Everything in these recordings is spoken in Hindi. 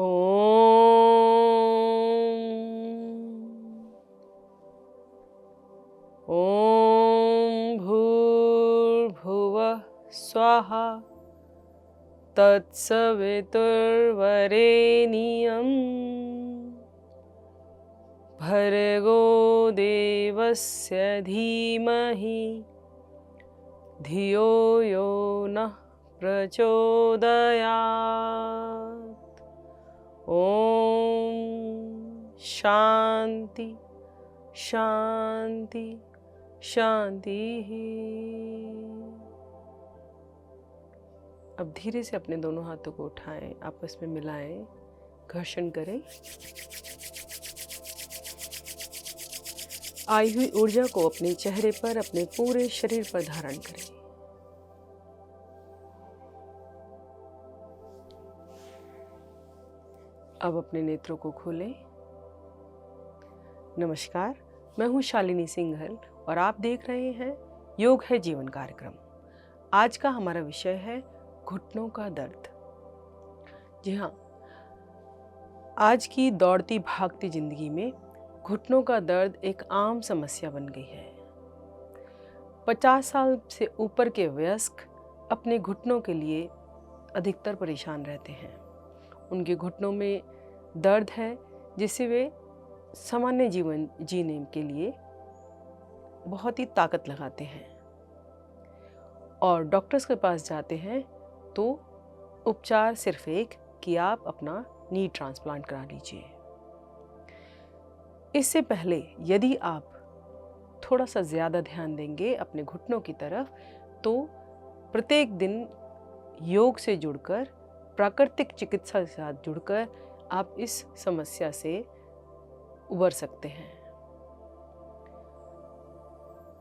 ॐ भूर्भुवः स्वाहा तत्सवितुर्वरेण्यं भर्गो देवस्य धीमहि धियो यो नः प्रचोदयात्। ॐ शांति शांति शांति। अब धीरे से अपने दोनों हाथों को उठाएं, आपस में मिलाएं, घर्षण करें। आई हुई ऊर्जा को अपने चेहरे पर, अपने पूरे शरीर पर धारण करें। अब अपने नेत्रों को खोलें। नमस्कार, मैं हूं शालिनी सिंघल और आप देख रहे हैं योग है जीवन कार्यक्रम। आज का हमारा विषय है घुटनों का दर्द। जी हाँ, आज की दौड़ती भागती जिंदगी में घुटनों का दर्द एक आम समस्या बन गई है। 50 साल से ऊपर के वयस्क अपने घुटनों के लिए अधिकतर परेशान रहते हैं। उनके घुटनों में दर्द है जिससे वे सामान्य जीवन जीने के लिए बहुत ही ताकत लगाते हैं और डॉक्टर्स के पास जाते हैं तो उपचार सिर्फ एक कि आप अपना नी ट्रांसप्लांट करा लीजिए। इससे पहले यदि आप थोड़ा सा ज़्यादा ध्यान देंगे अपने घुटनों की तरफ तो प्रत्येक दिन योग से जुड़कर, प्राकृतिक चिकित्सा के साथ जुड़कर आप इस समस्या से उबर सकते हैं।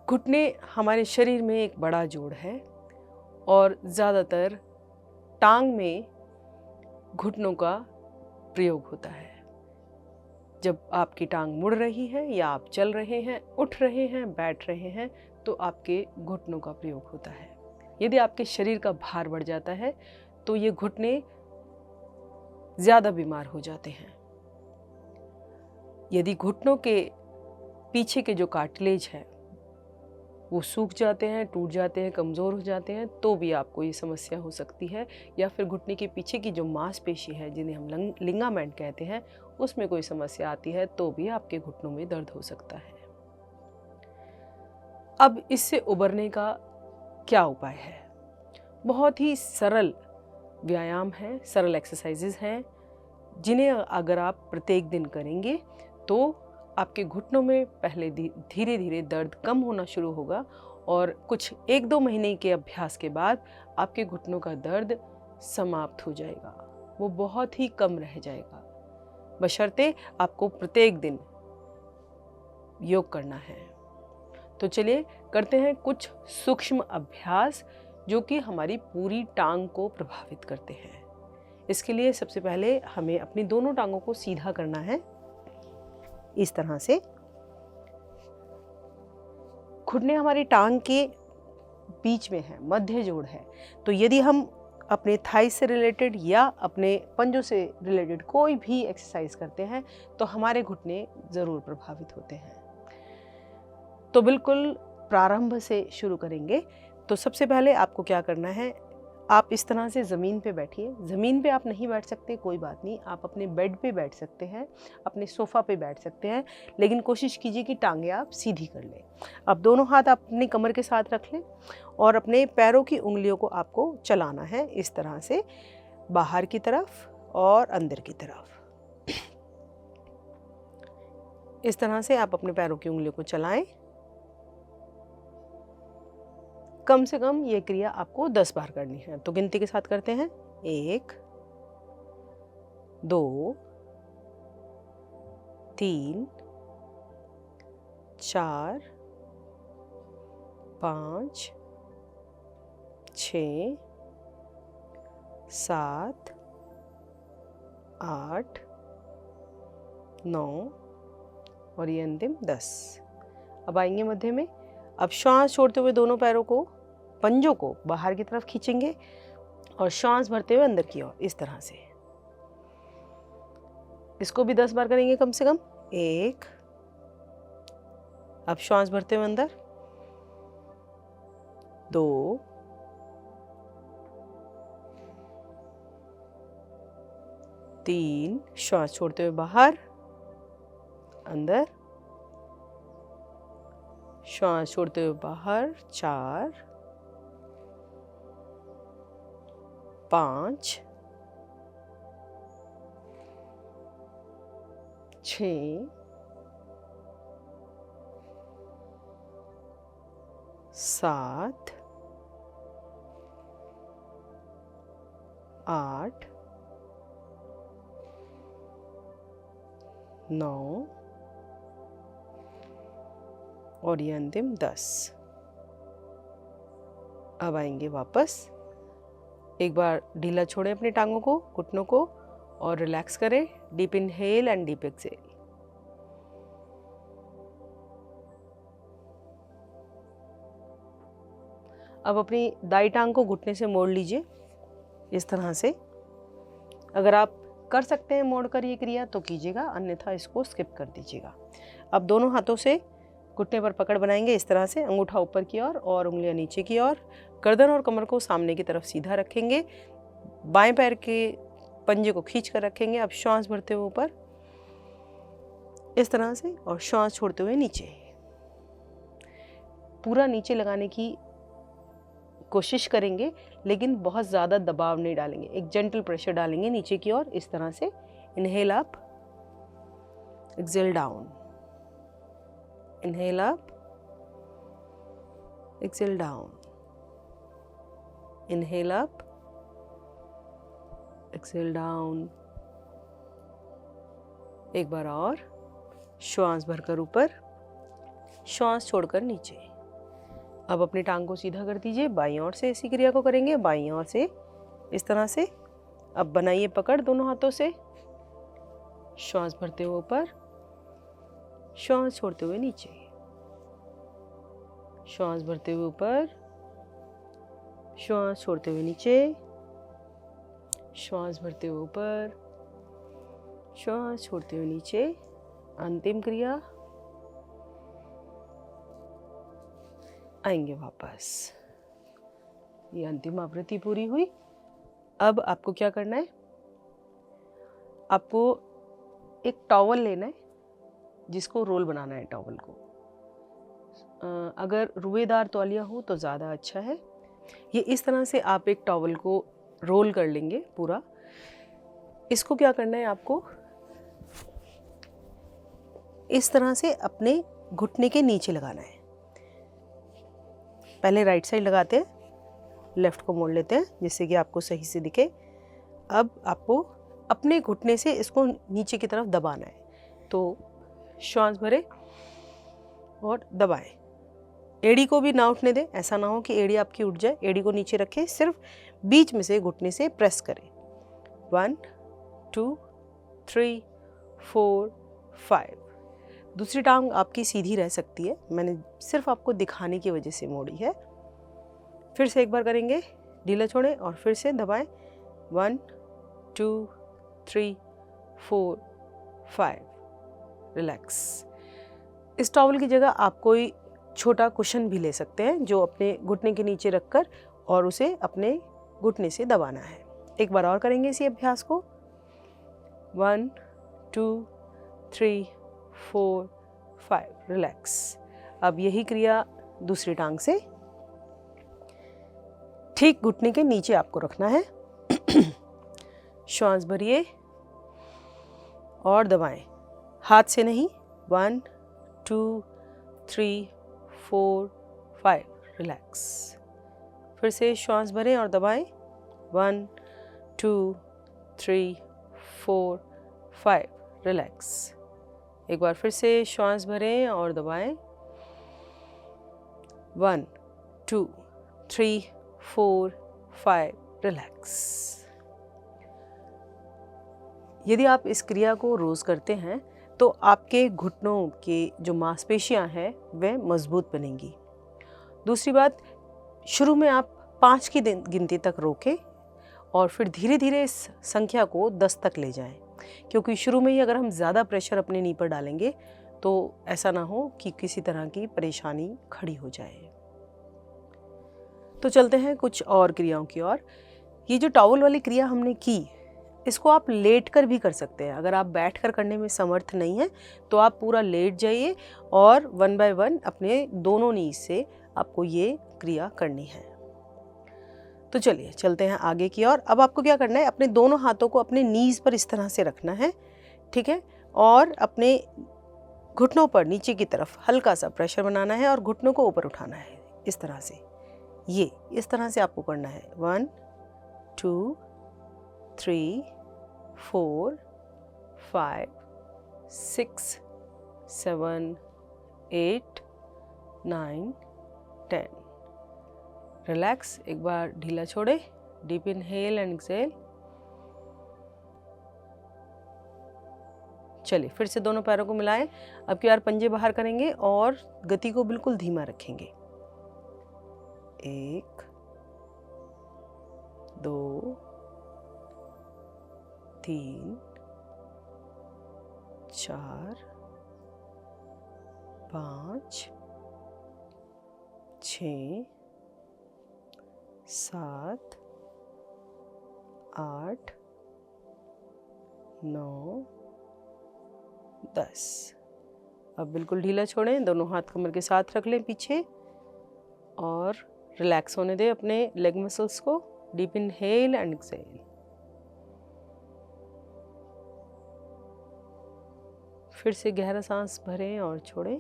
घुटने हमारे शरीर में एक बड़ा जोड़ है और ज़्यादातर टांग में घुटनों का प्रयोग होता है। जब आपकी टांग मुड़ रही है या आप चल रहे हैं, उठ रहे हैं, बैठ रहे हैं तो आपके घुटनों का प्रयोग होता है। यदि आपके शरीर का भार बढ़ जाता है तो ये घुटने ज़्यादा बीमार हो जाते हैं। यदि घुटनों के पीछे के जो कार्टिलेज है वो सूख जाते हैं, टूट जाते हैं, कमज़ोर हो जाते हैं तो भी आपको ये समस्या हो सकती है। या फिर घुटने के पीछे की जो मांसपेशी है जिन्हें हम लिगामेंट कहते हैं उसमें कोई समस्या आती है तो भी आपके घुटनों में दर्द हो सकता है। अब इससे उबरने का क्या उपाय है? बहुत ही सरल व्यायाम है, सरल एक्सरसाइजेज हैं जिन्हें अगर आप प्रत्येक दिन करेंगे तो आपके घुटनों में पहले धीरे धीरे दर्द कम होना शुरू होगा और कुछ 1-2 महीने के अभ्यास के बाद आपके घुटनों का दर्द समाप्त हो जाएगा। वो बहुत ही कम रह जाएगा, बशर्ते आपको प्रत्येक दिन योग करना है। तो चलिए करते हैं कुछ सूक्ष्म अभ्यास जो कि हमारी पूरी टांग को प्रभावित करते हैं। इसके लिए सबसे पहले हमें अपनी दोनों टांगों को सीधा करना है। इस तरह से घुटने हमारी टांग के बीच में है, मध्य जोड़ है। तो यदि हम अपने थाई से रिलेटेड या अपने पंजों से रिलेटेड कोई भी एक्सरसाइज करते हैं तो हमारे घुटने ज़रूर प्रभावित होते हैं। तो बिल्कुल प्रारंभ से शुरू करेंगे। तो सबसे पहले आपको क्या करना है, आप इस तरह से ज़मीन पे बैठिए। ज़मीन पे आप नहीं बैठ सकते कोई बात नहीं, आप अपने बेड पे बैठ सकते हैं, अपने सोफ़ा पे बैठ सकते हैं, लेकिन कोशिश कीजिए कि टांगें आप सीधी कर लें। अब दोनों हाथ आप अपनी कमर के साथ रख लें और अपने पैरों की उंगलियों को आपको चलाना है इस तरह से, बाहर की तरफ और अंदर की तरफ। इस तरह से आप अपने पैरों की उंगलियों को चलाएं। कम से कम ये क्रिया आपको 10 बार करनी है। तो गिनती के साथ करते हैं। 1 2 3 4 5 6 7 8 9 और ये अंतिम 10। अब आएंगे मध्य में। अब श्वास छोड़ते हुए दोनों पैरों को, पंजों को बाहर की तरफ खींचेंगे और श्वास भरते हुए अंदर की ओर इस तरह से। इसको भी 10 बार करेंगे कम से कम। 1, अब श्वास भरते हुए अंदर, 2, 3, श्वास छोड़ते हुए बाहर, अंदर, श्वास छोड़ते हुए बाहर, 4, 5, 6, 7, 8, 9 और ये अंतिम 10। अब आएंगे वापस। एक बार ढीला छोड़ें अपनी टांगों को, घुटनों को, और रिलैक्स करें। Deep inhale and deep exhale. अब अपनी दाई टांग को घुटने से मोड़ लीजिए इस तरह से। अगर आप कर सकते हैं मोड़कर ये क्रिया तो कीजिएगा, अन्यथा इसको स्किप कर दीजिएगा। अब दोनों हाथों से घुटने पर पकड़ बनाएंगे इस तरह से, अंगूठा ऊपर की ओर और उंगलियां नीचे की ओर। गर्दन और कमर को सामने की तरफ सीधा रखेंगे। बाएं पैर के पंजे को खींच कर रखेंगे। अब श्वास भरते हुए ऊपर इस तरह से और श्वास छोड़ते हुए नीचे। पूरा नीचे लगाने की कोशिश करेंगे, लेकिन बहुत ज़्यादा दबाव नहीं डालेंगे। एक जेंटल प्रेशर डालेंगे नीचे की ओर इस तरह से। Inhale up, exhale down, inhale up, exhale down, inhale up, exhale down. एक बार और, श्वास भरकर ऊपर, श्वास छोड़कर नीचे। अब अपनी टांग को सीधा कर दीजिए। बाईं ओर से इसी क्रिया को करेंगे, बाईं ओर से इस तरह से। अब बनाइए पकड़ दोनों हाथों से। श्वास भरते हुए ऊपर, श्वास छोड़ते हुए नीचे, श्वास भरते हुए ऊपर, श्वास छोड़ते हुए नीचे, श्वास भरते हुए ऊपर, श्वास छोड़ते हुए नीचे। अंतिम क्रिया। आएंगे वापस। ये अंतिम आवृत्ति पूरी हुई। अब आपको क्या करना है, आपको एक टॉवल लेना है जिसको रोल बनाना है टॉवल को। अगर रुएदार तौलिया हो तो ज़्यादा अच्छा है। ये इस तरह से आप एक टॉवल को रोल कर लेंगे पूरा। इसको क्या करना है, आपको इस तरह से अपने घुटने के नीचे लगाना है। पहले राइट साइड लगाते हैं, लेफ्ट को मोड़ लेते हैं जिससे कि आपको सही से दिखे। अब आपको अपने घुटने से इसको नीचे की तरफ दबाना है। तो श्वास भरे और दबाएं। एड़ी को भी ना उठने दें, ऐसा ना हो कि एड़ी आपकी उठ जाए। एड़ी को नीचे रखें, सिर्फ बीच में से घुटने से प्रेस करें। 1 2 3 4 5। दूसरी टांग आपकी सीधी रह सकती है, मैंने सिर्फ आपको दिखाने की वजह से मोड़ी है। फिर से एक बार करेंगे, ढीला छोड़ें और फिर से दबाएं। 1 2 3 4 5। रिलैक्स। इस टॉवल की जगह आप कोई छोटा कुशन भी ले सकते हैं जो अपने घुटने के नीचे रखकर और उसे अपने घुटने से दबाना है। एक बार और करेंगे इसी अभ्यास को। 1 2 3 4 5। रिलैक्स। अब यही क्रिया दूसरी टांग से ठीक घुटने के नीचे आपको रखना है। श्वास भरिए और दबाएं, हाथ से नहीं। 1 2 3 4 5। रिलैक्स। फिर से श्वास भरें और दबाएं। 1 2 3 4 5। रिलैक्स। एक बार फिर से श्वास भरें और दबाएं। 1 2 3 4 5। रिलैक्स। यदि आप इस क्रिया को रोज़ करते हैं तो आपके घुटनों के जो मांसपेशियां हैं वह मजबूत बनेंगी। दूसरी बात, शुरू में आप 5 की गिनती तक रोकें और फिर धीरे धीरे इस संख्या को 10 तक ले जाएं। क्योंकि शुरू में ही अगर हम ज़्यादा प्रेशर अपने नी पर डालेंगे तो ऐसा ना हो कि किसी तरह की परेशानी खड़ी हो जाए। तो चलते हैं कुछ और क्रियाओं की ओर। ये जो टॉवल वाली क्रिया हमने की, इसको आप लेट कर भी कर सकते हैं। अगर आप बैठ कर करने में समर्थ नहीं हैं तो आप पूरा लेट जाइए और 1 बाय 1 अपने दोनों नीज से आपको ये क्रिया करनी है। तो चलिए चलते हैं आगे की ओर। अब आपको क्या करना है, अपने दोनों हाथों को अपने नीज पर इस तरह से रखना है, ठीक है, और अपने घुटनों पर नीचे की तरफ हल्का सा प्रेशर बनाना है और घुटनों को ऊपर उठाना है इस तरह से। ये इस तरह से आपको करना है। 1 2 3 4 5 6 7 8 9 10। रिलैक्स, एक बार ढीला छोड़े, डीप इनहेल एंड एक्सहेल। चलिए फिर से दोनों पैरों को मिलाएं। अब की बार पंजे बाहर करेंगे और गति को बिल्कुल धीमा रखेंगे। 1 2 3 4 5 6 7 8 9 10। अब बिल्कुल ढीला छोड़ें, दोनों हाथ कमर के साथ रख लें पीछे और रिलैक्स होने दें अपने लेग मसल्स को। Deep inhale and exhale. फिर से गहरा सांस भरें और छोड़ें।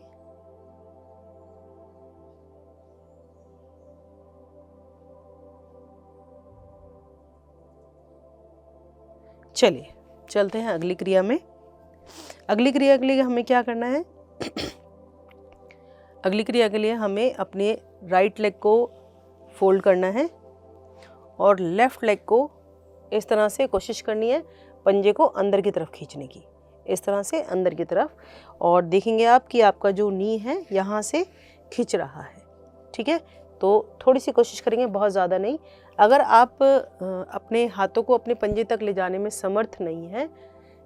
चलिए चलते हैं अगली क्रिया में। अगली क्रिया के लिए हमें क्या करना है? अगली क्रिया के लिए हमें अपने राइट लेग को फोल्ड करना है और लेफ्ट लेग को इस तरह से कोशिश करनी है पंजे को अंदर की तरफ खींचने की, इस तरह से अंदर की तरफ। और देखेंगे आप कि आपका जो नी है यहाँ से खींच रहा है, ठीक है। तो थोड़ी सी कोशिश करेंगे, बहुत ज़्यादा नहीं। अगर आप अपने हाथों को अपने पंजे तक ले जाने में समर्थ नहीं हैं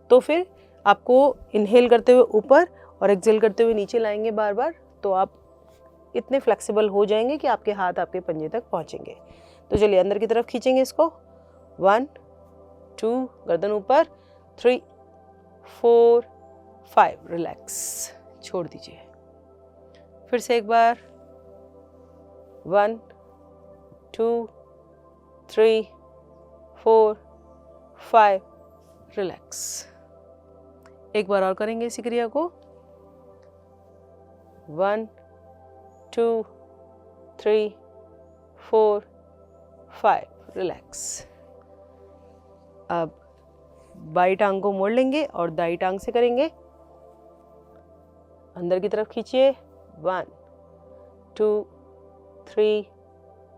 तो फिर आपको इनहेल करते हुए ऊपर और एक्सहेल करते हुए नीचे लाएंगे बार बार, तो आप इतने फ्लेक्सिबल हो जाएंगे कि आपके हाथ आपके पंजे तक पहुंचेंगे। तो चलिए अंदर की तरफ खींचेंगे इसको। 1 2, गर्दन ऊपर, 3 4 5, रिलैक्स, छोड़ दीजिए। फिर से एक बार, 1 2 3 4 5, रिलैक्स। एक बार और करेंगे इसी क्रिया को। 1 2 3 4 5, रिलैक्स। अब बाई टांग को मोड़ लेंगे और दाई टांग से करेंगे। अंदर की तरफ खींचिए। 1 2 3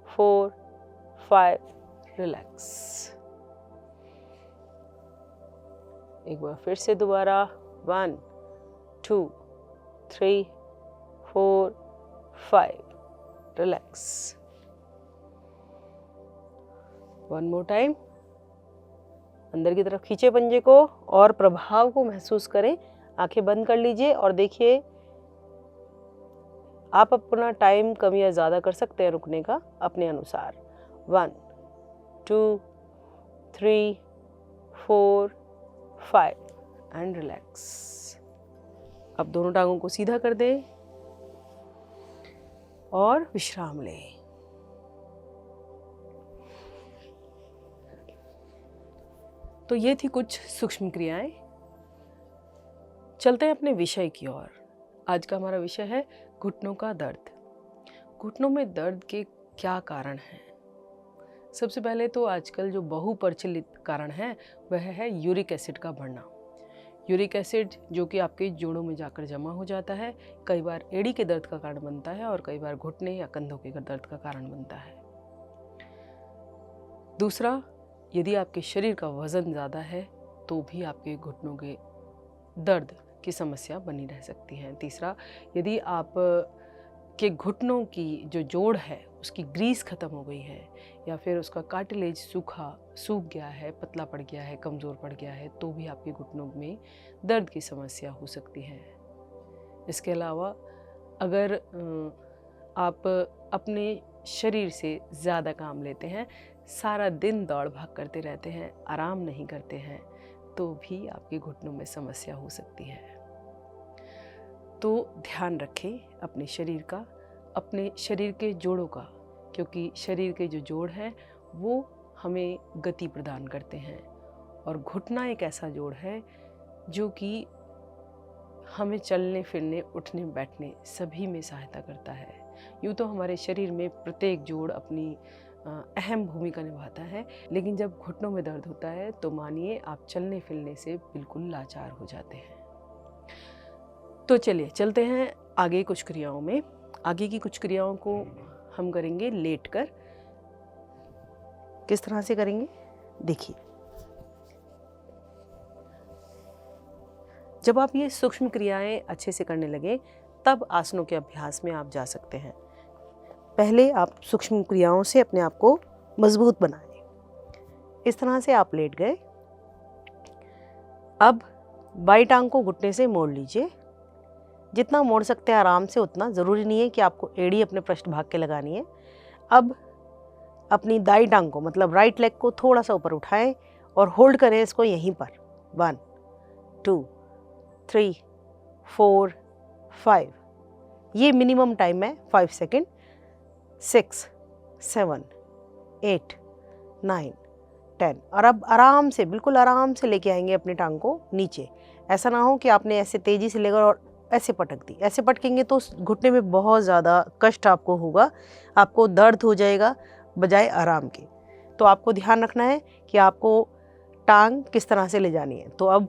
4 5, रिलैक्स। एक बार फिर से दोबारा। 1 2 3 4 5, रिलैक्स। One more time. अंदर की तरफ खींचे पंजे को और प्रभाव को महसूस करें। आंखें बंद कर लीजिए और देखिए, आप अपना टाइम कम या ज़्यादा कर सकते हैं रुकने का अपने अनुसार। 1 2 3 4 5 एंड रिलैक्स। अब दोनों टांगों को सीधा कर दें और विश्राम लें। तो ये थी कुछ सूक्ष्म क्रियाएं। चलते हैं अपने विषय की ओर। आज का हमारा विषय है घुटनों का दर्द। घुटनों में दर्द के क्या कारण हैं? सबसे पहले तो आजकल जो बहुप्रचलित कारण है वह है यूरिक एसिड का बढ़ना। यूरिक एसिड जो कि आपके जोड़ों में जाकर जमा हो जाता है, कई बार एड़ी के दर्द का कारण बनता है और कई बार घुटने या कंधों के दर्द का कारण बनता है। दूसरा, यदि आपके शरीर का वज़न ज़्यादा है तो भी आपके घुटनों के दर्द की समस्या बनी रह सकती है। तीसरा, यदि आप के घुटनों की जो जोड़ है उसकी ग्रीस ख़त्म हो गई है या फिर उसका कार्टिलेज सूख गया है, पतला पड़ गया है, कमज़ोर पड़ गया है, तो भी आपके घुटनों में दर्द की समस्या हो सकती है। इसके अलावा अगर आप अपने शरीर से ज़्यादा काम लेते हैं, सारा दिन दौड़ भाग करते रहते हैं, आराम नहीं करते हैं, तो भी आपके घुटनों में समस्या हो सकती है। तो ध्यान रखें अपने शरीर का, अपने शरीर के जोड़ों का, क्योंकि शरीर के जो जोड़ हैं वो हमें गति प्रदान करते हैं और घुटना एक ऐसा जोड़ है जो कि हमें चलने फिरने, उठने बैठने सभी में सहायता करता है। यूँ तो हमारे शरीर में प्रत्येक जोड़ अपनी अहम भूमिका निभाता है, लेकिन जब घुटनों में दर्द होता है तो मानिए आप चलने फिरने से बिल्कुल लाचार हो जाते हैं। तो चलिए चलते हैं आगे कुछ क्रियाओं में। आगे की कुछ क्रियाओं को हम करेंगे लेटकर। किस तरह से करेंगे देखिए। जब आप ये सूक्ष्म क्रियाएं अच्छे से करने लगे तब आसनों के अभ्यास में आप जा सकते हैं। पहले आप सूक्ष्म क्रियाओं से अपने आप को मजबूत बनाएं। इस तरह से आप लेट गए। अब बाई टांग को घुटने से मोड़ लीजिए। जितना मोड़ सकते हैं आराम से उतना, ज़रूरी नहीं है कि आपको एड़ी अपने पृष्ठभाग के लगानी है। अब अपनी दाई टांग को मतलब राइट लेग को थोड़ा सा ऊपर उठाएं और होल्ड करें इसको यहीं पर। 1 2 3 4 5, ये मिनिमम टाइम है 5 सेकेंड। 6 7 8 9 10। और अब आराम से, बिल्कुल आराम से लेके आएंगे अपनी टांग को नीचे। ऐसा ना हो कि आपने ऐसे तेज़ी से लेकर और ऐसे पटक दी। ऐसे पटकेंगे तो घुटने में बहुत ज़्यादा कष्ट आपको होगा, आपको दर्द हो जाएगा बजाय आराम के। तो आपको ध्यान रखना है कि आपको टांग किस तरह से ले जानी है। तो अब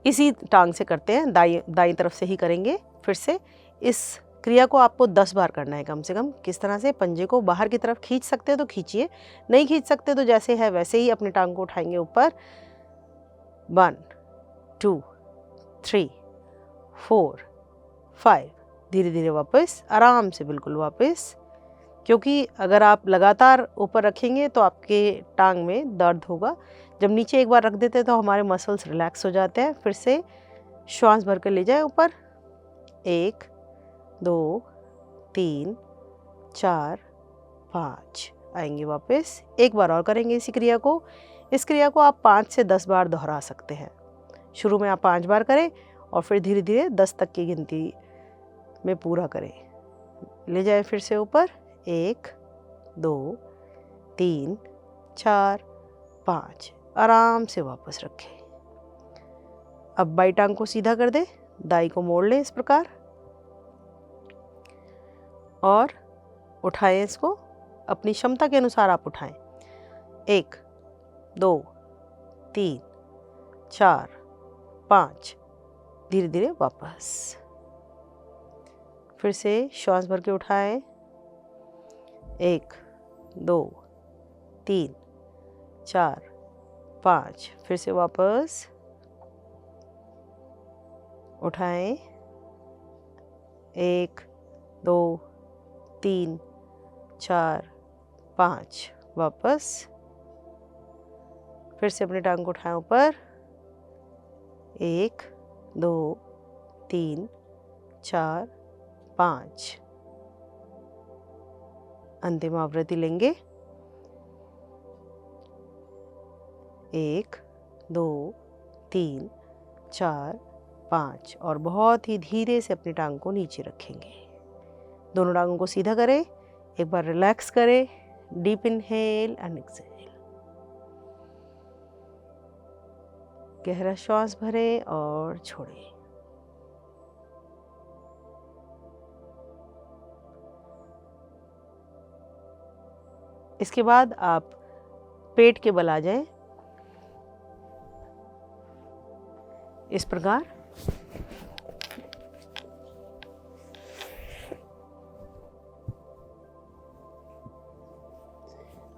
इसी टांग से करते हैं, दाईं तरफ से ही करेंगे। फिर से इस क्रिया को आपको 10 बार करना है कम से कम। किस तरह से? पंजे को बाहर की तरफ खींच सकते हो तो खींचिए, नहीं खींच सकते तो जैसे है वैसे ही अपनी टांग को उठाएंगे ऊपर। 1 2 3 4 5। धीरे धीरे वापस, आराम से बिल्कुल वापस, क्योंकि अगर आप लगातार ऊपर रखेंगे तो आपके टांग में दर्द होगा। जब नीचे एक बार रख देते हैं तो हमारे मसल्स रिलैक्स हो जाते हैं। फिर से श्वास भर कर ले जाए ऊपर। 1 2 3 4 5। आएंगे वापस। एक बार और करेंगे इसी क्रिया को। इस क्रिया को आप 5 से 10 बार दोहरा सकते हैं। शुरू में आप 5 बार करें और फिर धीरे धीरे 10 तक की गिनती में पूरा करें। ले जाए फिर से ऊपर। 1 2 3 4 5। आराम से वापस रखें। अब बाई टांग को सीधा कर दें, दाई को मोड़ लें इस प्रकार और उठाएं इसको। अपनी क्षमता के अनुसार आप उठाएं। 1 2 3 4 5। धीरे धीरे वापस। फिर से श्वास भर के उठाएं। 1 2 3 4 5। फिर से वापस उठाएं। 1 2 3 4 5। वापस। फिर से अपनी टांग को उठाएं ऊपर। 1 2 3 4 5। अंतिम आवृत्ति लेंगे। 1 2 3 4 5 और बहुत ही धीरे से अपनी टांग को नीचे रखेंगे। दोनों टांगों को सीधा करें। एक बार रिलैक्स करें। Deep inhale and exhale. गहरा श्वास भरें और छोड़ें। इसके बाद आप पेट के बल आ जाएं इस प्रकार।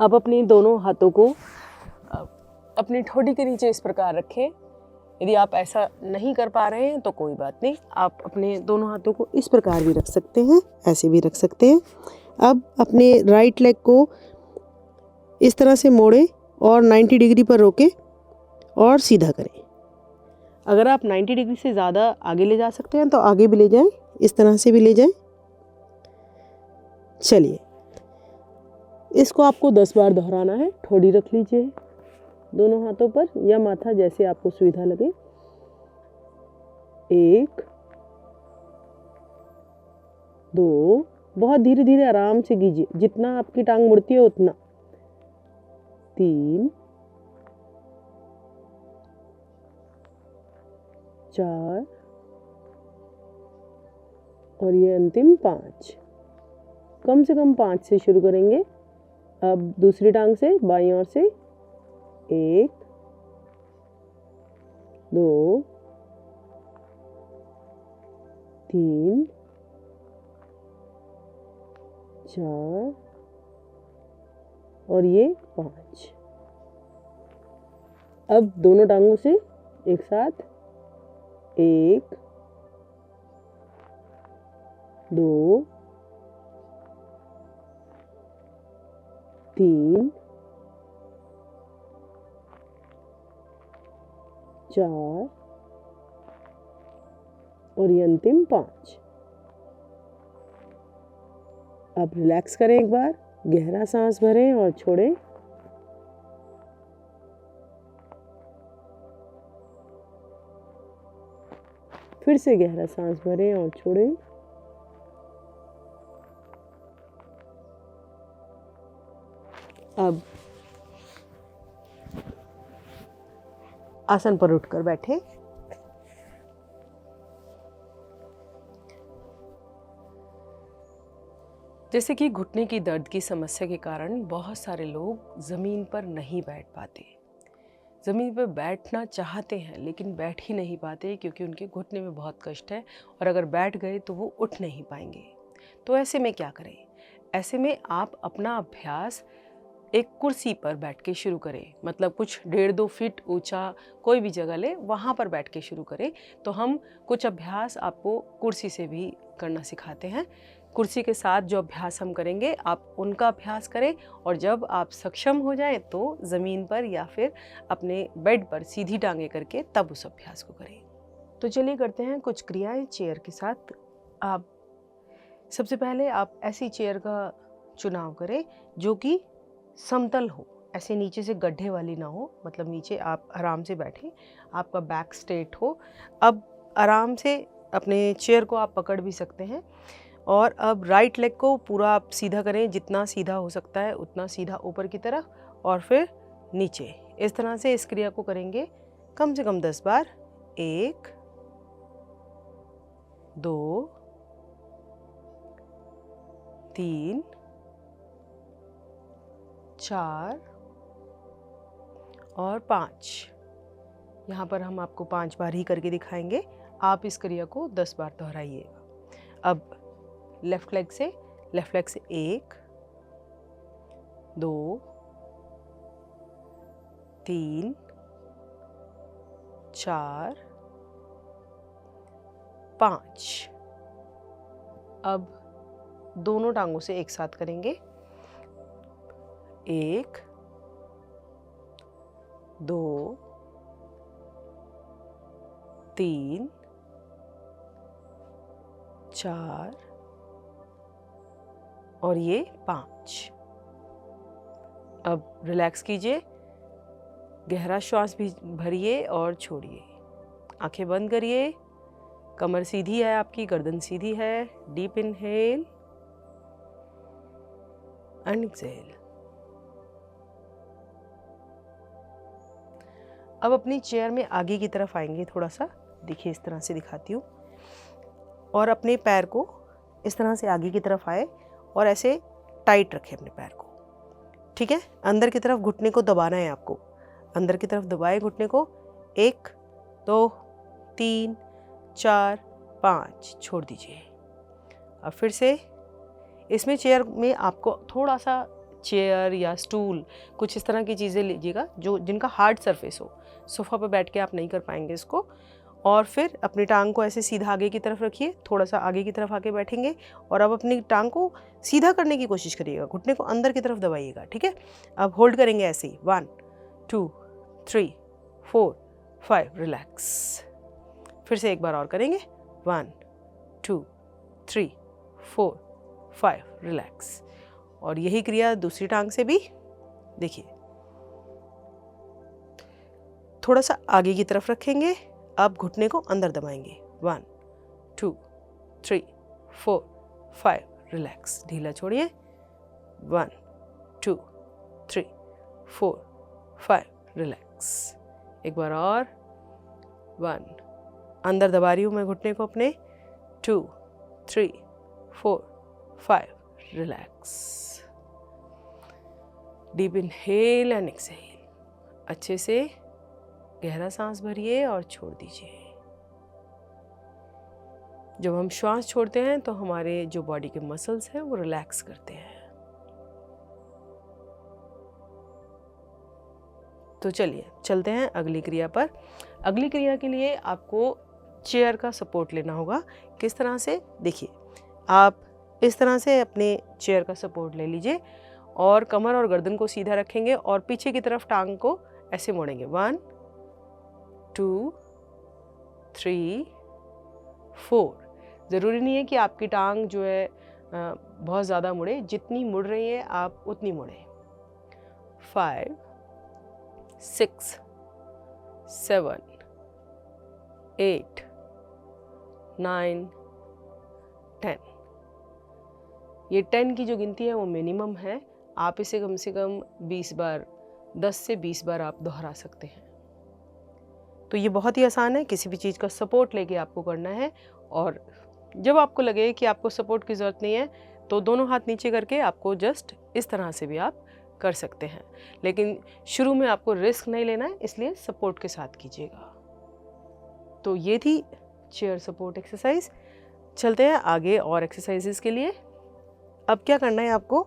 अब अपनी दोनों हाथों को अपनी ठोड़ी के नीचे इस प्रकार रखें। यदि आप ऐसा नहीं कर पा रहे हैं तो कोई बात नहीं, आप अपने दोनों हाथों को इस प्रकार भी रख सकते हैं, ऐसे भी रख सकते हैं। अब अपने राइट लेग को इस तरह से मोड़ें और 90 डिग्री पर रोकें और सीधा करें। अगर आप 90 डिग्री से ज़्यादा आगे ले जा सकते हैं तो आगे भी ले जाएं, इस तरह से भी ले जाएं। चलिए, इसको आपको 10 बार दोहराना है। ठोड़ी रख लीजिए दोनों हाथों पर या माथा, जैसे आपको सुविधा लगे। 1 2, बहुत धीरे धीरे आराम से कीजिए, जितना आपकी टांग मुड़ती है उतना। 3 4 और ये अंतिम 5। कम से कम 5 से शुरू करेंगे। अब दूसरी टांग से बाईं ओर से 1 2 3 4 और ये 5। अब दोनों टांगों से एक साथ 1 2 3 4 और ये अंतिम 5। अब रिलैक्स करें, एक बार गहरा सांस भरें और छोड़ें। फिर से गहरा सांस भरें और छोड़ें। अब आसन पर उठकर बैठे। जैसे कि घुटने की दर्द की समस्या के कारण बहुत सारे लोग ज़मीन पर नहीं बैठ पाते। ज़मीन पर बैठना चाहते हैं लेकिन बैठ ही नहीं पाते क्योंकि उनके घुटने में बहुत कष्ट है और अगर बैठ गए तो वो उठ नहीं पाएंगे। तो ऐसे में क्या करें? ऐसे में आप अपना अभ्यास एक कुर्सी पर बैठ के शुरू करें, मतलब कुछ 1.5-2 फीट ऊंचा कोई भी जगह ले, वहाँ पर बैठ के शुरू करें। तो हम कुछ अभ्यास आपको कुर्सी से भी करना सिखाते हैं। कुर्सी के साथ जो अभ्यास हम करेंगे आप उनका अभ्यास करें और जब आप सक्षम हो जाएं तो ज़मीन पर या फिर अपने बेड पर सीधी टांगे करके तब उस अभ्यास को करें। तो चलिए करते हैं कुछ क्रियाएं चेयर के साथ। आप सबसे पहले आप ऐसी चेयर का चुनाव करें जो कि समतल हो, ऐसे नीचे से गड्ढे वाली ना हो, मतलब नीचे आप आराम से बैठें, आपका बैक स्ट्रेट हो। अब आराम से अपने चेयर को आप पकड़ भी सकते हैं और अब राइट लेग को पूरा आप सीधा करें, जितना सीधा हो सकता है उतना सीधा ऊपर की तरफ और फिर नीचे। इस तरह से इस क्रिया को करेंगे कम से कम 10 बार। 1 2 3 4 और 5। यहाँ पर हम आपको 5 बार ही करके दिखाएंगे, आप इस क्रिया को 10 बार दोहराइएगा। अब लेफ्ट लेग से 1 2 3 4 5। अब दोनों टांगों से एक साथ करेंगे। 1 2 3 4 और ये 5। अब रिलैक्स कीजिए, गहरा श्वास भी भरिए और छोड़िए। आंखें बंद करिए, कमर सीधी है, आपकी गर्दन सीधी है। Deep inhale and exhale. अब अपनी चेयर में आगे की तरफ आएंगे, थोड़ा सा देखिए, इस तरह से दिखाती हूँ, और अपने पैर को इस तरह से आगे की तरफ आए और ऐसे टाइट रखें अपने पैर को। ठीक है, अंदर की तरफ घुटने को दबाना है आपको, अंदर की तरफ दबाए घुटने को। 1 2 3 4 5 छोड़ दीजिए। अब फिर से इसमें चेयर में आपको थोड़ा सा चेयर या स्टूल, कुछ इस तरह की चीज़ें लीजिएगा जो जिनका हार्ड सरफेस हो। सोफ़ा पर बैठ के आप नहीं कर पाएंगे इसको। और फिर अपनी टांग को ऐसे सीधा आगे की तरफ रखिए, थोड़ा सा आगे की तरफ आके बैठेंगे और अब अपनी टांग को सीधा करने की कोशिश करिएगा, घुटने को अंदर की तरफ दबाइएगा, ठीक है। अब होल्ड करेंगे ऐसे ही, 1 2 3 4 5, रिलैक्स। फिर से एक बार और करेंगे, 1 2 3 4 5, रिलैक्स। और यही क्रिया दूसरी टांग से भी। देखिए, थोड़ा सा आगे की तरफ रखेंगे, अब घुटने को अंदर दबाएंगे, 1 2 3 4 5, रिलैक्स। ढीला छोड़िए, 1 2 3 4 5, रिलैक्स। एक बार और, 1, अंदर दबा रही हूँ मैं घुटने को अपने, 2 3 4 5, relax. Deep inhale and exhale. अच्छे से गहरा सांस भरिए और छोड़ दीजिए। जब हम श्वास छोड़ते हैं तो हमारे जो बॉडी के मसल्स हैं वो रिलैक्स करते हैं। तो चलिए चलते हैं अगली क्रिया पर। अगली क्रिया के लिए आपको चेयर का सपोर्ट लेना होगा। किस तरह से? देखिए, आप इस तरह से अपने चेयर का सपोर्ट ले लीजिए और कमर और गर्दन को सीधा रखेंगे और पीछे की तरफ टांग को ऐसे मोड़ेंगे, 1 2 3 4। ज़रूरी नहीं है कि आपकी टांग जो है बहुत ज़्यादा मुड़े, जितनी मुड़ रही है आप उतनी मुड़ें। 5 6 7 8 9 10। ये 10 की जो गिनती है वो मिनिमम है। आप इसे कम से कम 20 बार, 10 से 20 बार आप दोहरा सकते हैं। तो ये बहुत ही आसान है, किसी भी चीज़ का सपोर्ट लेके आपको करना है। और जब आपको लगे कि आपको सपोर्ट की ज़रूरत नहीं है तो दोनों हाथ नीचे करके आपको जस्ट इस तरह से भी आप कर सकते हैं, लेकिन शुरू में आपको रिस्क नहीं लेना है, इसलिए सपोर्ट के साथ कीजिएगा। तो ये थी चेयर सपोर्ट एक्सरसाइज। चलते हैं आगे और एक्सरसाइजेस के लिए। अब क्या करना है आपको,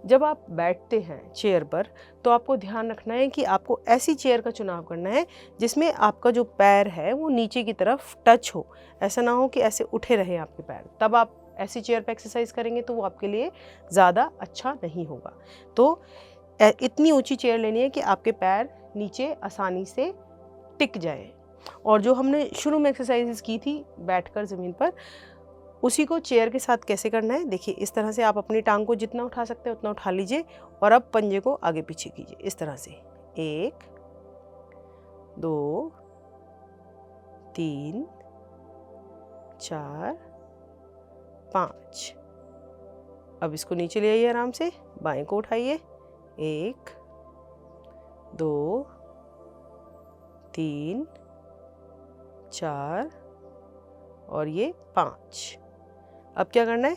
जब आप बैठते हैं चेयर पर तो आपको ध्यान रखना है कि आपको ऐसी चेयर का चुनाव करना है जिसमें आपका जो पैर है वो नीचे की तरफ टच हो। ऐसा ना हो कि ऐसे उठे रहे आपके पैर, तब आप ऐसी चेयर पर एक्सरसाइज करेंगे तो वो आपके लिए ज़्यादा अच्छा नहीं होगा। तो इतनी ऊंची चेयर लेनी है कि आपके पैर नीचे आसानी से टिक जाए। और जो हमने शुरू में एक्सरसाइजेस की थी बैठकर ज़मीन पर, उसी को चेयर के साथ कैसे करना है, देखिए इस तरह से आप अपनी टांग को जितना उठा सकते हैं उतना उठा लीजिए और अब पंजे को आगे पीछे कीजिए इस तरह से, 1 2 3 4 5। अब इसको नीचे ले आइए आराम से, बाएं को उठाइए, 1 2 3 4 और ये 5। अब क्या करना है,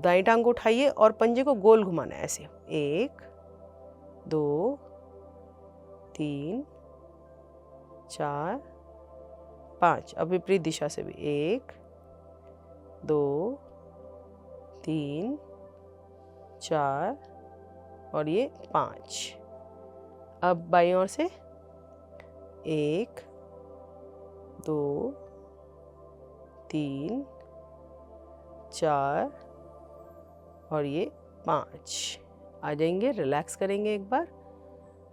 दाईं टांग को उठाइए और पंजे को गोल घुमाना है ऐसे, 1 2 3 4 5। अब विपरीत दिशा से भी, 1 2 3 4 और ये 5। अब बाईं ओर से, 1 2 3 4 और ये 5। आ जाएंगे, रिलैक्स करेंगे एक बार,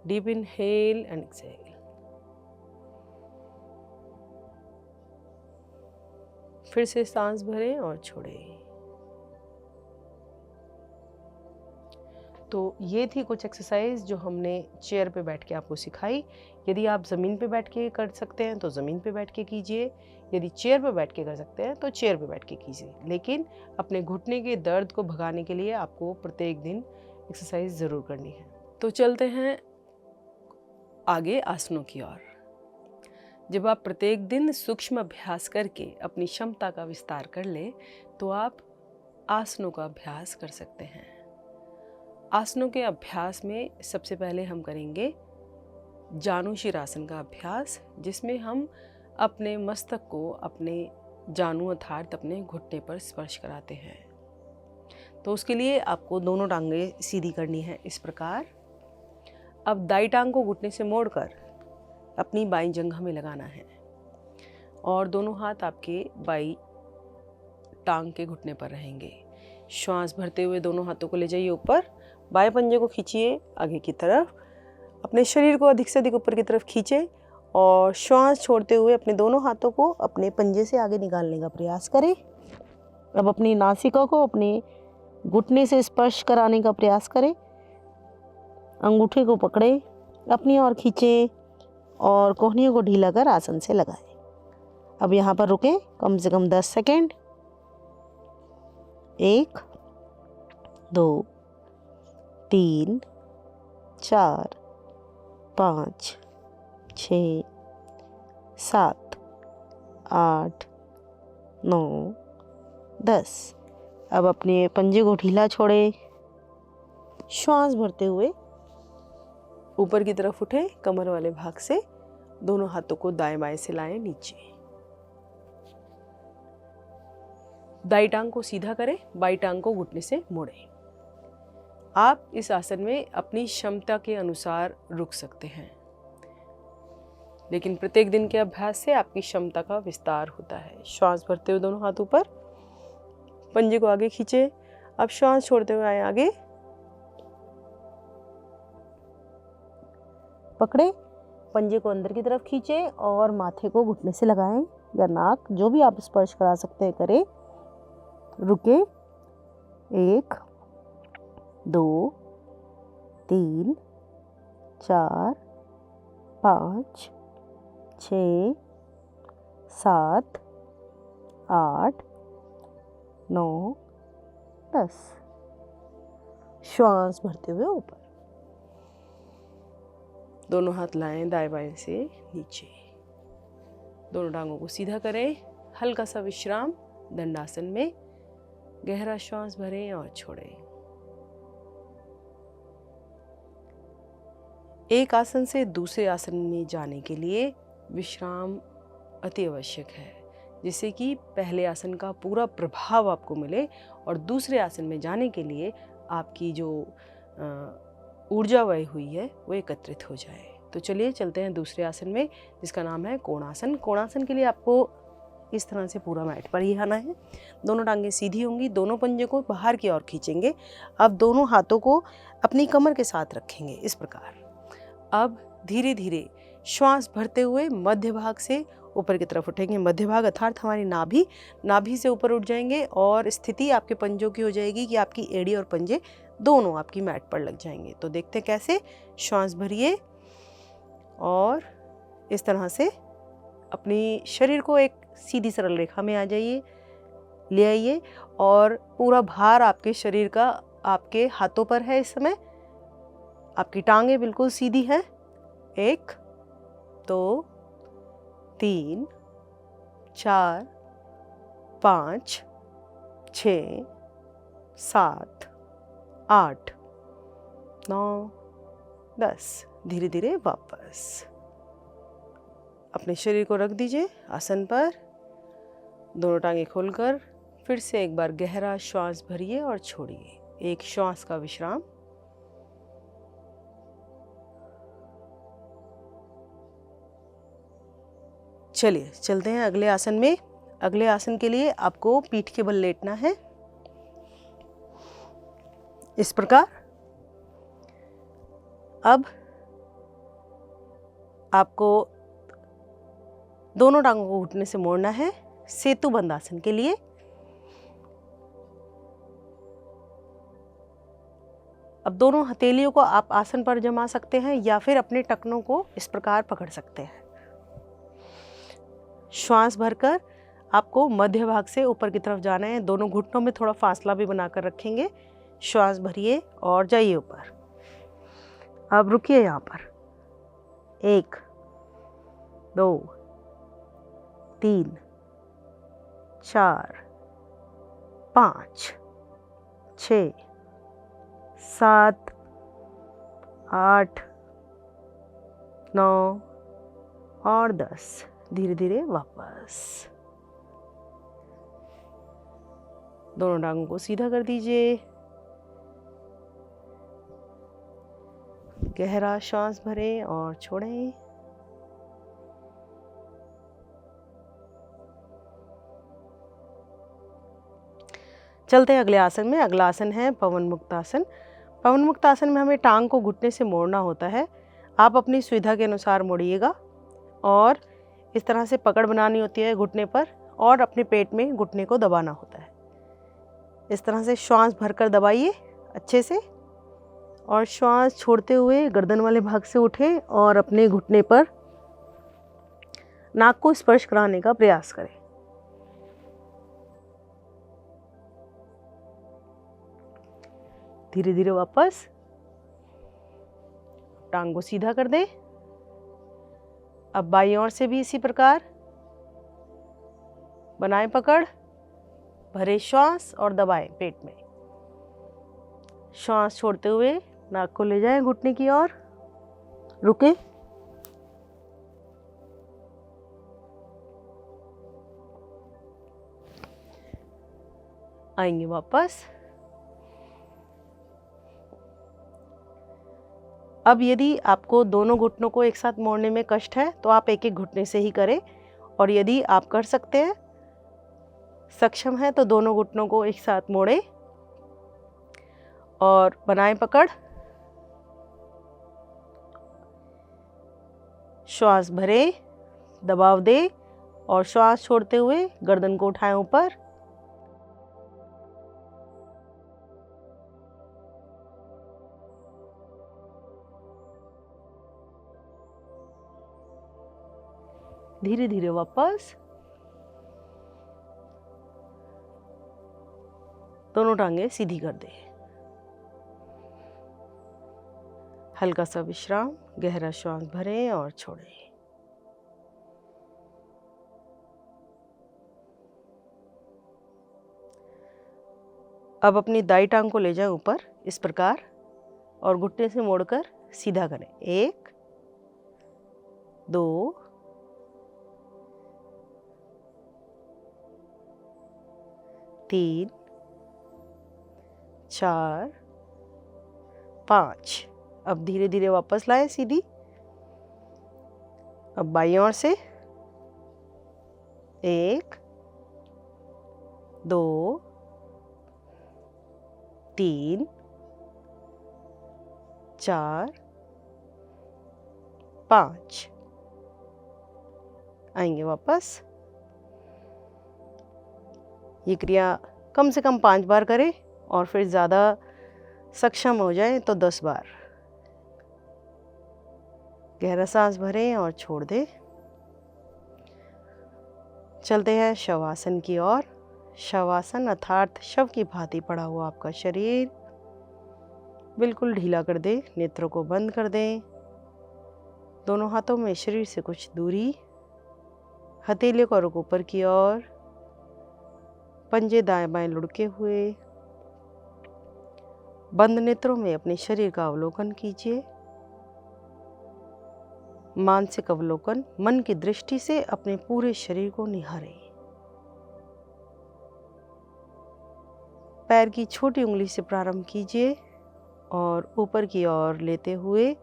डीप इनहेल एंड एक्सहेल। फिर से सांस भरें और छोड़ें। तो ये थी कुछ एक्सरसाइज जो हमने चेयर पे बैठ के आपको सिखाई। यदि आप ज़मीन पे बैठ के कर सकते हैं तो ज़मीन पे बैठ के कीजिए, यदि चेयर पे बैठ के कर सकते हैं तो चेयर पे बैठ के कीजिए। लेकिन अपने घुटने के दर्द को भगाने के लिए आपको प्रत्येक दिन एक्सरसाइज ज़रूर करनी है। तो चलते हैं आगे आसनों की ओर। जब आप प्रत्येक दिन सूक्ष्म अभ्यास करके अपनी क्षमता का विस्तार कर लें तो आप आसनों का अभ्यास कर सकते हैं। आसनों के अभ्यास में सबसे पहले हम करेंगे जानु शिरासन का अभ्यास, जिसमें हम अपने मस्तक को अपने जानु अर्थात अपने घुटने पर स्पर्श कराते हैं। तो उसके लिए आपको दोनों टांगें सीधी करनी है इस प्रकार। अब दाई टांग को घुटने से मोड़कर अपनी बाईं जंघा में लगाना है और दोनों हाथ आपके बाईं टांग के घुटने पर रहेंगे। श्वास भरते हुए दोनों हाथों को ले जाइए ऊपर, बाएं पंजे को खींचिए आगे की तरफ, अपने शरीर को अधिक से अधिक ऊपर की तरफ खींचे और श्वास छोड़ते हुए अपने दोनों हाथों को अपने पंजे से आगे निकालने का प्रयास करें। अब अपनी नासिका को अपने घुटने से स्पर्श कराने का प्रयास करें, अंगूठे को पकड़ें, अपनी ओर खींचें और कोहनियों को ढीला कर आसन से लगाएं। अब यहाँ पर रुकें कम से कम 10 सेकेंड। 1 2 3 4 5 6 7 8 9 10। अब अपने पंजे को ढीला छोड़ें, श्वास भरते हुए ऊपर की तरफ उठें, कमर वाले भाग से दोनों हाथों को दाएं बाएं से लाएं नीचे। दाई टांग को सीधा करें, बाई टांग को घुटने से मोड़ें। आप इस आसन में अपनी क्षमता के अनुसार रुक सकते हैं, लेकिन प्रत्येक दिन के अभ्यास से आपकी क्षमता का विस्तार होता है। श्वास भरते हुए दोनों हाथ ऊपर, पंजे को आगे खींचे। अब श्वास छोड़ते हुए आए आगे, पकड़े, पंजे को अंदर की तरफ खींचे और माथे को घुटने से लगाएं या नाक, जो भी आप स्पर्श करा सकते हैं करें। रुके, 1 2 3 4 5 6 7 8 9 10। श्वास भरते हुए ऊपर, दोनों हाथ लाएं दाएं बाएं से नीचे, दोनों टांगों को सीधा करें, हल्का सा विश्राम दंडासन में। गहरा श्वास भरें और छोड़ें। एक आसन से दूसरे आसन में जाने के लिए विश्राम अति आवश्यक है, जिससे कि पहले आसन का पूरा प्रभाव आपको मिले और दूसरे आसन में जाने के लिए आपकी जो ऊर्जा व्यय हुई है वो एकत्रित हो जाए। तो चलिए चलते हैं दूसरे आसन में, जिसका नाम है कोणासन। कोणासन के लिए आपको इस तरह से पूरा मैट पर ही आना है। दोनों टांगें सीधी होंगी, दोनों पंजे को बाहर की ओर खींचेंगे। अब दोनों हाथों को अपनी कमर के साथ रखेंगे इस प्रकार। अब धीरे धीरे श्वास भरते हुए मध्य भाग से ऊपर की तरफ उठेंगे। मध्य भाग अर्थात हमारी नाभि से ऊपर उठ जाएंगे और स्थिति आपके पंजों की हो जाएगी कि आपकी एड़ी और पंजे दोनों आपकी मैट पर लग जाएंगे। तो देखते हैं कैसे। श्वास भरिए और इस तरह से अपनी शरीर को एक सीधी सरल रेखा में ले आइए और पूरा भार आपके शरीर का आपके हाथों पर है। इस समय आपकी टांगें बिल्कुल सीधी हैं। 1 2 3 4 5 6 7 8 9 10। धीरे धीरे वापस अपने शरीर को रख दीजिए आसन पर। दोनों टांगें खोलकर फिर से एक बार गहरा श्वास भरिए और छोड़िए। एक श्वास का विश्राम। चलिए चलते हैं अगले आसन में। अगले आसन के लिए आपको पीठ के बल लेटना है इस प्रकार। अब आपको दोनों टांगों को घुटने से मोड़ना है सेतु बंद आसन के लिए। अब दोनों हथेलियों को आप आसन पर जमा सकते हैं या फिर अपने टखनों को इस प्रकार पकड़ सकते हैं। श्वास भरकर आपको मध्य भाग से ऊपर की तरफ जाना है। दोनों घुटनों में थोड़ा फासला भी बनाकर रखेंगे। श्वास भरिए और जाइए ऊपर। अब रुकिए यहाँ पर। 1 2 3 4 5 6 7 8 9 और 10। धीरे धीरे वापस। दोनों टांगों को सीधा कर दीजिए। गहरा श्वास भरें और छोड़ें। चलते हैं अगले आसन में। अगला आसन है पवन मुक्त आसन। पवन मुक्त आसन में हमें टांग को घुटने से मोड़ना होता है। आप अपनी सुविधा के अनुसार मोड़िएगा और इस तरह से पकड़ बनानी होती है घुटने पर और अपने पेट में घुटने को दबाना होता है। इस तरह से श्वास भरकर दबाइए अच्छे से और श्वास छोड़ते हुए गर्दन वाले भाग से उठें और अपने घुटने पर नाक को स्पर्श कराने का प्रयास करें। धीरे धीरे वापस टांग को सीधा कर दें। अब बाईं ओर से भी इसी प्रकार बनाएं पकड़, भरे श्वास और दबाएं पेट में। श्वास छोड़ते हुए नाक को ले जाएं घुटने की ओर, रुकें। आएंगे वापस। अब यदि आपको दोनों घुटनों को एक साथ मोड़ने में कष्ट है तो आप एक एक घुटने से ही करें, और यदि आप कर सकते हैं, सक्षम है, तो दोनों घुटनों को एक साथ मोड़ें और बनाएं पकड़। श्वास भरें, दबाव दें और श्वास छोड़ते हुए गर्दन को उठाएं ऊपर। धीरे धीरे वापस। दोनों टांगें सीधी कर दें। हल्का सा विश्राम, गहरा श्वास भरें और छोड़ें। अब अपनी दाई टांग को ले जाएं ऊपर इस प्रकार और घुटने से मोड़कर सीधा करें। 1 2 3 4 5। अब धीरे धीरे वापस लाएं सीधी। अब बाईं ओर से 1 2 3 4 5। आएंगे वापस। ये क्रिया कम से कम 5 बार करें और फिर ज़्यादा सक्षम हो जाए तो 10 बार। गहरा सांस भरें और छोड़ दें। चलते हैं शवासन की ओर। शवासन अर्थात शव की भांति पड़ा हुआ आपका शरीर बिल्कुल ढीला कर दें। नेत्रों को बंद कर दें। दोनों हाथों में शरीर से कुछ दूरी, हथेली को रुख ऊपर की ओर, पंजे दाएं बाएं लुढ़के हुए। बंद नेत्रों में अपने शरीर का अवलोकन कीजिए। मानसिक अवलोकन, मन की दृष्टि से अपने पूरे शरीर को निहारें। पैर की छोटी उंगली से प्रारंभ कीजिए और ऊपर की ओर लेते हुए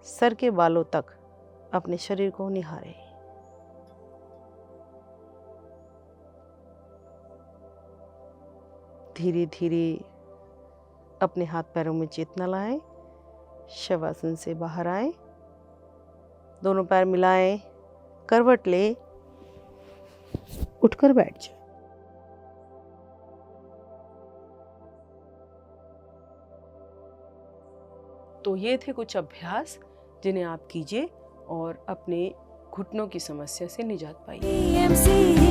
सर के बालों तक अपने शरीर को निहारें। धीरे धीरे अपने हाथ पैरों में चेतना लाएं। शवासन से बाहर आएं। दोनों पैर मिलाएं, करवट लें, उठकर बैठ जाएं। तो ये थे कुछ अभ्यास जिन्हें आप कीजिए और अपने घुटनों की समस्या से निजात पाइए।